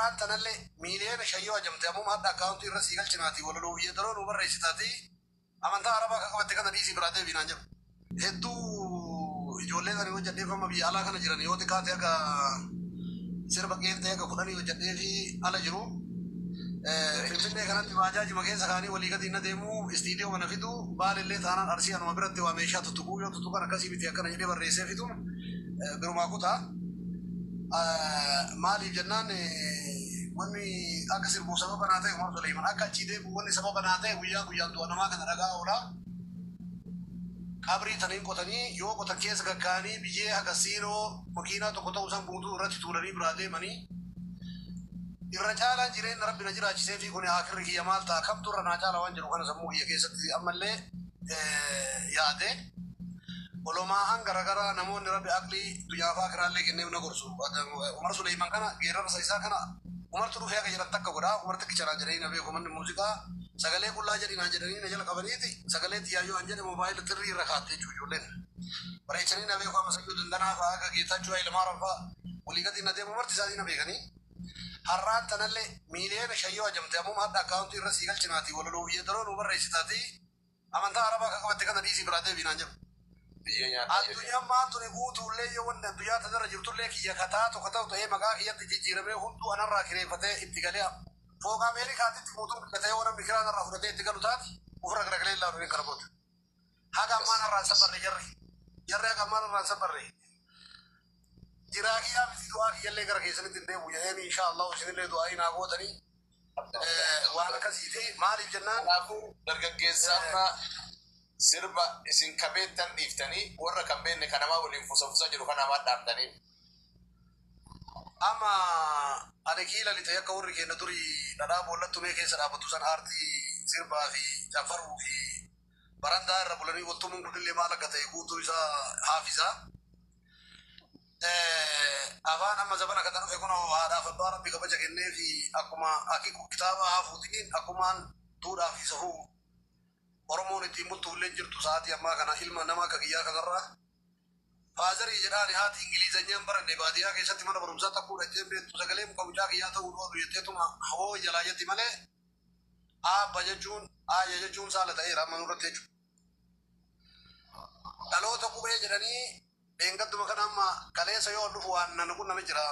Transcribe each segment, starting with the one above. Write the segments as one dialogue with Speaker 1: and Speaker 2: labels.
Speaker 1: har'aan tanallee miiliyoona shayyoo ajamte ammoo hadda akkaawuntii irra sii galchinaati walaloo biyya daroo nu barreessitaati amantaa arabaa kan qabatte kana dhiisii biraatee biinaan jedhu. Hedduu ijoollee kan hojjedheeffama biyya alaa kana jiran yoo xiqqaate akka sirba qeentee akka kudhanii hojjedhee fi ala jiru. Finfinnee kanatti baajaajima keessa kaanii walii gadi na deemu istiidiyoo kana fidu baalillee taanaan arsii anuma biratti waa meeshaa tuttuquu yoo tuttuqan akkasii miti akkana jedhee barreessee fidu birumaa kutaa. Maaliif jennaan wanni akka sirbuuf sababa naa ta'e Umar Suleeman akka achii deemu wanni sababa naa ta'e guyyaa guyyaan du'a namaa kana dhagaa oolaa. Qabrii taniin qotanii yoo qotan keessa gaggaanii biyyee akka siinoo makiinaa tokko ta'uu san guutuu irratti tuulanii biraa deemanii irra caalaan jireenya rabbi na jiraachisee fi kuni akirri kiyya maal ta'a kamtu irra naa caala waan jiru kana sammuu kiyya keessatti ammallee yaade olumaan garagara namoonni rabbi aqlii dunyaafaa kiraallee kenneef na gorsu Umar Suleeman kana geerarsa isaa kana Umartu dhufee akka jiran takka godhaa Umar takkicha jedhanii na beeku manni muuziqaa sagalee qullaa jedhinaa jedhanii na jala qabaniiti sagalee xiyyaayoo an jedhe moobaayila tirrii irra kaattee jiru ijoolleen bareechanii na beeku amma sayyuu dandanaa fa'aa akka geetachuu Hayilamaariyaam fa'aa walii gadi na deemu Umarti isaanii na beekanii har'aan tanallee miiliyoona shayyoo ajamte ammoo hadda akkaawuntii irra sii galchinaati walaloo biyya daroo nu barreessitaati amantaa arabaa kan qabatte kana dhiisii biraatee biinaan jedhu. Addunyaan maantu ni guutuullee yoo wanti addunyaa tanarra jirtullee kiyya kataa tokko ta'u ta'ee maqaa kiyyatti jijjiiramee hunduu anarraa kireeffatee itti galee fooqa Ameerikaatitti guutuu bitatee yoo namni kiraan irraa fudhatee itti galu taate ofirra garagalee ilaalu ni karaboota. Haga ammaan irraan safarre jarri haga ammaan irraan safarre. Jiraakiyaa miti du'aa kiyyallee gara keessanitti hin deemu jedheen inshaallah isinillee du'aa naa gootanii waan akkasiiti maaliif jennaan.
Speaker 2: Kanaafuu dargaggeessaaf sirba isin kabeettan dhiiftanii warra kan beenne kanamaa waliin fusa jiru kanamaa dhaabdanii.
Speaker 1: Amma ani kiila lixee akka warri keenya durii dhadhaa boollattu mee keessa dhaabbatu san aartii sirbaa fi jaffaruu fi barandaa irra bulanii waltumuun kunillee maal akka ta'e guutuu isaa haafisaa. Afaan amma zabana kana dhufe kun haadhaaf abbaa rabbi kabaja kennee fi akkuma kitaaba haafuutiin akkumaan duudhaa fi safuu Oromoon ittiin bultuullee jirtu sa'aatii ammaa kana ilma nama akka kiyyaa kanarraa faazarii jedhaan haati Ingilizanyaan baranne baadiyyaa keessatti mana barumsaa takkuu dhacheen beektu sagalee muka mucaa kiyyaa ta'uu dhoodhu jetteetuma hoo jalaa jetti malee aabba jechuun aayya jechuun saala ta'eera amma nurratti jechuudha. Dhaloota qubee jedhanii dheengadduma kana amma kaleessa yoo dhufu waan nan kun nama jira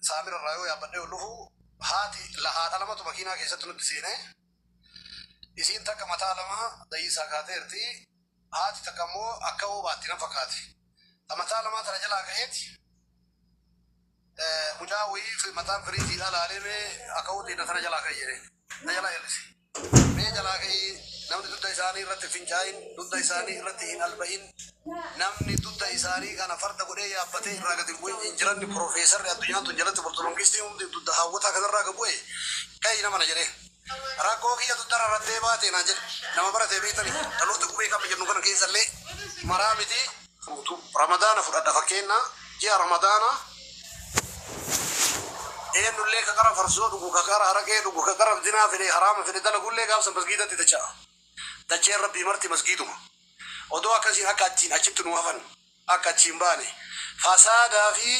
Speaker 1: saamirarraa yoo yaabbadhee ol dhufu haadha lamatu makiinaa keessatti nutti seenee isin takka mataa lama dayisaa kaateerti haati takka immoo akka hoobaatti na fakkaate mataa lama tana jalaa ka'eeti mucaa wayii mataan firiitiidha laalee akka hooteedha tana jalaa ka'e jedhee na jalaa jal'ise mee jalaa ka'ee namni dudda isaanii irratti fincaa'in dudda isaanii irratti hin alba'in namni dudda isaanii kana farda godhee yaabbatee irraa gadi bu'e injiranni piroofeesarri addunyaan tun jalatti boltolongistii humni dudda hawwataa kanarraa gabu'e ka'ii nama na jedhee. Rakkoo kiyya tuttara rattee baatee naan jedhe nama baratee beektanii dhaloota qubee qaba jennu kana keessallee maraa miti ramadaana fudhadha fakkeenya ji'a ramadaana eenyullee ka qara farsoo dhugu ka qara haraqee dhugu ka qara zinaa fedhe haraama fedhe dalagullee gaafsan masgiidatti dacha'a dacheen rabbii marti masgiiduma odoo akkasiin akka achiin achitti nu hafan akka achiin baane fasaadaa fi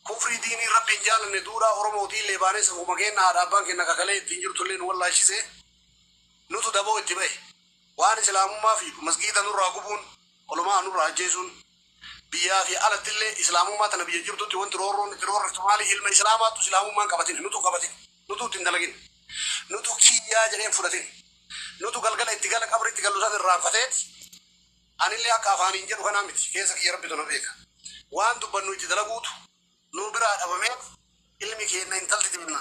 Speaker 1: kufri diini rabbiin jaalanne duudhaa Oromootiin leebaanee safuma keenna haadha abbaan keenya kakalee ittiin jirtullee nu wallaashise nutu daboo itti bahe waan islaamummaa fi masgiida nurraa gubuun olumaa nurraa ajjeesuun biyyaa fi alattillee islaamummaa tana biyya jirtutti wanti roorroon itti roorriftu maali ilma islaamaattu islaamummaan qabatin nutu qabatin nutu ittiin dalagin nutu kiyyaa jedheen fudhatin nutu galgala itti gala qabritti gallusan irraanfateeti anillee akka afaaniin jedhu kanaa miti keessa kiyya rabbitu na beeka waan dubbannu itti dalaguutu nu biraa dhabamee ilmi keenya intalti dibna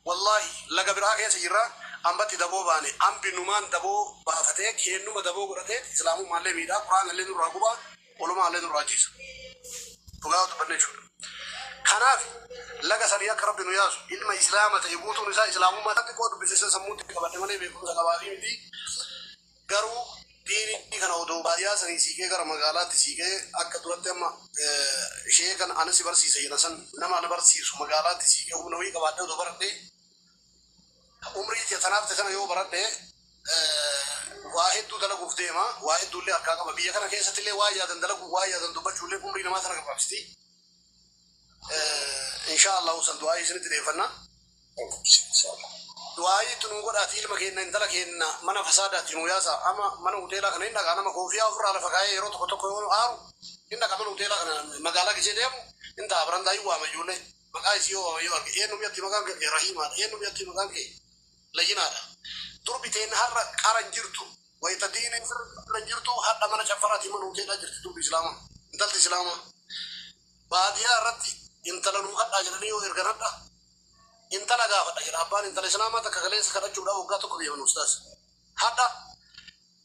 Speaker 1: wallahi laga biraa keessa jirra ambatti daboo baane ambi numaan daboo baafatee keennuma daboo godhatee islaamumaallee miidhaa quraanallee nurraa gubaa olumaallee nurraa ajjeesa dhugaa dubbanne jechuudha. Kanaaf laga sanii akka rabbi nu yaasu ilma islaama ta'e guutuun isaa islaamummaa takka qoo dubbisiisa sammuutti qabadhe malee beekumsa qabaatii miti garuu diini kana odoo baadiyyaa sanii siikee gara magaalaatti siikee akka duratti amma ishee kan ana si barsiisa jedhan san nama ana barsiisu magaalaatti siikee humna wayii qabaadhee odoo baradhee umrii tanaaf kana yoo baradhee waa hedduu dalaguuf deema waa hedduullee harkaa qaba biyya kana keessatti illee waa yaadan dalaguuf waa yaadan dubbachuullee umrii namaa sana gabaabsiti إن شاء الله وصل دعائي سنة ديفنا دعائي تنوغر أتيل مكين نندلك إن من فسادات تنوياسا أما من أوتيلا كنا إنك أنا مكوفيا أفر على فكاية يروت كتوكو يقول آرو إنك من أوتيلا كنا مقالة كجديم إنت أبران دايو وامجولة مقاي سيو وامجولة إيه نميتي مقام كي رحيما إيه نميتي مقام كي لجنا تربي تنهر كارن جرتو ويتدين لنجرتو حتى من شفرات من أوتيلا جرتو بإسلام دلت إسلام بعد يا رتي انت لنو قد اجرني ويرغندا انت لغا قد اجر ابان انت الاسلام تكغليس كدا جودا وغاتو كبي استاذ هذا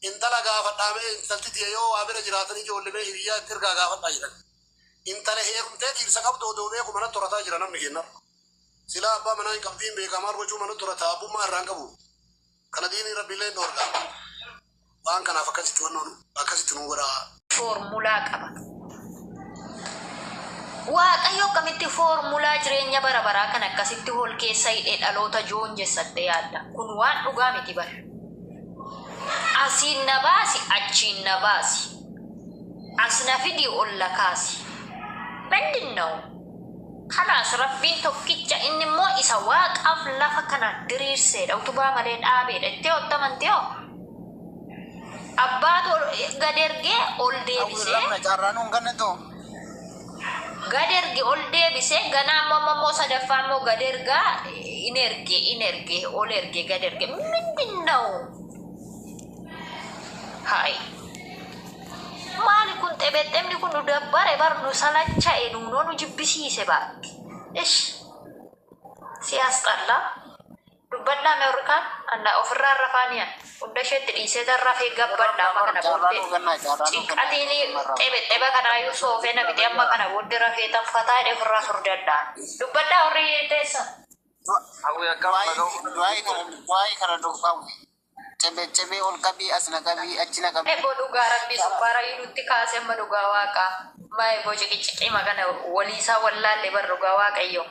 Speaker 1: انت لغا فدامه انت تديو ابر جراتني جولبه هريا ترغا غا قد اجر انت له هيرم تدير سكب دو دو بكم من ترتا جرنا مجينا سلا ابا من كبين بي كمار وجو من ترتا ابو ما رانغبو كنا ديني ربي له دورغا بان كنا فكسي تونون اكسي تنورا
Speaker 3: فورمولا قبا waaqayyo kamitti formulaa jireenya bara baraa kan akkasitti hol keessa hidhee dhaloota joon jessatte yaadda kun waan dhugaa miti bar asiin na baasi achiin na baasi asna fidi olla kaasi bendinno khalaas rabbiin tokkicha inni immoo isa waaqaaf lafa kana diriirseedha utubaa malee dhaabeedha itti ottamantiyo abbaatu gadergee ol deebisee gadergi ol debise gana mammo sadafamo gaderga inerge ol erge gaderge mindinnaw hay mali kun tebetemni kun dabbare barnu salacha enu nonu jibbisiise ba ish siyasalla dubbanna merkan anda ofra rafania unda shet diise darrafe gabbanda makana bodde cikatini tebe kana yuso fena bidi amma kana bodde rafe tan fata de ofra surdadda dubbanna ori tesa
Speaker 4: aku ya kam duai kana do kawi cebe ol kabi asna kabi achina kabi
Speaker 3: bodu garabbi subara yutti kase maduga waka mai boje kici makana walisa wallahi barruga waka yo